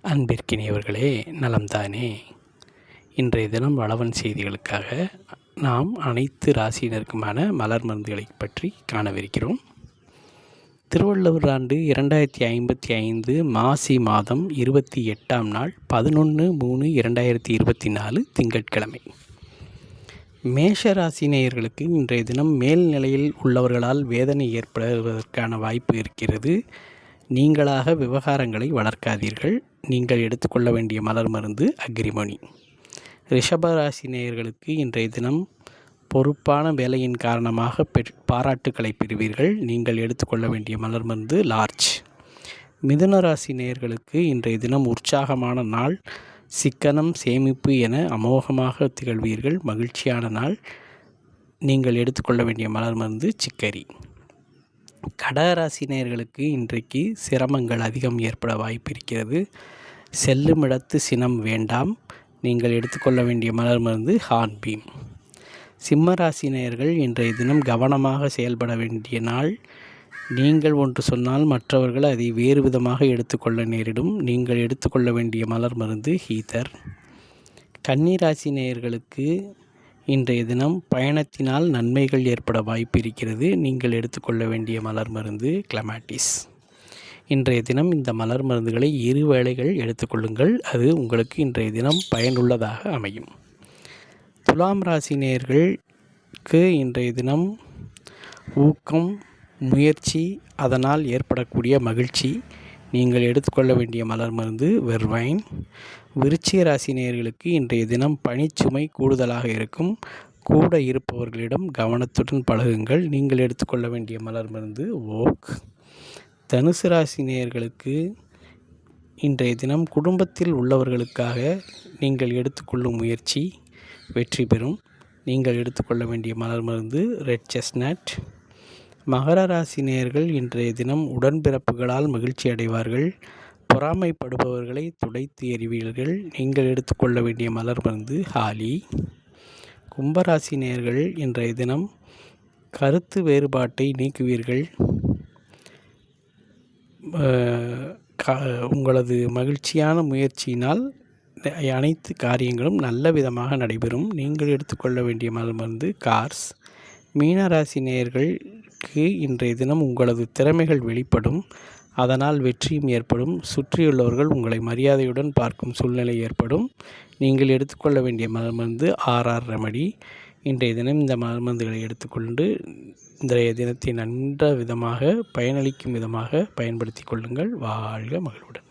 அன்பிற்கினியவர்களே, நலம்தானே? இன்றைய தினம் வளவன் செய்திகளுக்காக நாம் அனைத்து ராசியினருக்குமான மலர் மருந்துகளை பற்றி காணவிருக்கிறோம். திருவள்ளுவர் ஆண்டு 2055 மாசி மாதம் 28ஆம் நாள் 11/3/2024 திங்கட்கிழமை. மேஷ ராசினேயர்களுக்கு இன்றைய தினம் மேல்நிலையில் உள்ளவர்களால் வேதனை ஏற்படுவதற்கான வாய்ப்பு இருக்கிறது. நீங்களாக விவகாரங்களை வளர்க்காதீர்கள். நீங்கள் எடுத்துக்கொள்ள வேண்டிய மலர் மருந்து அக்ரிமணி. ரிஷபராசி நேயர்களுக்கு இன்றைய தினம் பொறுப்பான வேலையின் காரணமாக பாராட்டுக்களை பெறுவீர்கள். நீங்கள் எடுத்துக்கொள்ள வேண்டிய மலர் மருந்து லார்ஜ். மிதுன ராசி நேயர்களுக்கு இன்றைய தினம் உற்சாகமான நாள். சிக்கனம், சேமிப்பு என அமோகமாக திகழ்வீர்கள். மகிழ்ச்சியான நாள். நீங்கள் எடுத்துக்கொள்ள வேண்டிய மலர் மருந்து சிக்கரி. கடகராசினியர்களுக்கு இன்றைக்கு சிரமங்கள் அதிகம் ஏற்பட வாய்ப்பு இருக்கிறது. செல்லுமிடத்து சினம் வேண்டாம். நீங்கள் எடுத்துக்கொள்ள வேண்டிய மலர் மருந்து ஹார்ன்பீம். சிம்ம ராசினியர்கள் இன்றைய தினம் கவனமாக செயல்பட வேண்டிய நாள். நீங்கள் ஒன்று சொன்னால் மற்றவர்கள் அதை வேறு விதமாக எடுத்துக்கொள்ள நேரிடும். நீங்கள் எடுத்துக்கொள்ள வேண்டிய மலர் மருந்து ஹீதர். கன்னிராசினியர்களுக்கு இன்றைய தினம் பயணத்தினால் நன்மைகள் ஏற்பட வாய்ப்பு இருக்கிறது. நீங்கள் எடுத்துக்கொள்ள வேண்டிய மலர் மருந்து கிளமாட்டிஸ். இன்றைய தினம் இந்த மலர் மருந்துகளை 2 வேளைகள் எடுத்துக்கொள்ளுங்கள். அது உங்களுக்கு இன்றைய தினம் பயனுள்ளதாக அமையும். துலாம் ராசி நேயர்களுக்கு இன்றைய தினம் ஊக்கம், முயற்சி, அதனால் ஏற்படக்கூடிய மகிழ்ச்சி. நீங்கள் எடுத்துக்கொள்ள வேண்டிய மலர் மருந்து வெர்வைன். விருச்சிக ராசி நேயர்களுக்கு இன்றைய தினம் பணிச்சுமை கூடுதலாக இருக்கும். கூட இருப்பவர்களிடம் கவனத்துடன் பழகுங்கள். நீங்கள் எடுத்துக்கொள்ள வேண்டிய மலர் மருந்து ஓக். தனுசு ராசி நேயர்களுக்கு இன்றைய தினம் குடும்பத்தில் உள்ளவர்களுக்காக நீங்கள் எடுத்துக்கொள்ளும் முயற்சி வெற்றி பெறும். நீங்கள் எடுத்துக்கொள்ள வேண்டிய மலர் மருந்து ரெட் செஸ்னட். மகர ராசி நேயர்கள் இன்றைய தினம் உடன்பிறப்புகளால் மகிழ்ச்சி அடைவார்கள். பொறாமைப்படுபவர்களை துடைத்து எறிவீர்கள். நீங்கள் எடுத்துக்கொள்ள வேண்டிய மலர் மருந்து ஹாலி. கும்பராசி நேயர்கள் இன்றைய தினம் கருத்து வேறுபாட்டை நீக்குவீர்கள். உங்களது மகிழ்ச்சியான முயற்சியினால் அனைத்து காரியங்களும் நல்ல விதமாக நடைபெறும். நீங்கள் எடுத்துக்கொள்ள வேண்டிய மலர் மருந்து கார்ஸ். மீனராசி நேயர்களுக்கு இன்றைய தினம் உங்களது திறமைகள் வெளிப்படும். அதனால் வெற்றியும் ஏற்படும். சுற்றியுள்ளவர்கள் உங்களை மரியாதையுடன் பார்க்கும் சூழ்நிலை ஏற்படும். நீங்கள் எடுத்துக்கொள்ள வேண்டிய மலர் மருந்து ஆர்ஆர் ரெமடி. இன்றைய தினம் இந்த மலர் மருந்துகளை எடுத்துக்கொண்டு இன்றைய தினத்தை நன்ற விதமாக பயனளிக்கும் விதமாக பயன்படுத்தி கொள்ளுங்கள். வாழ்க மகிழ்வுடன்.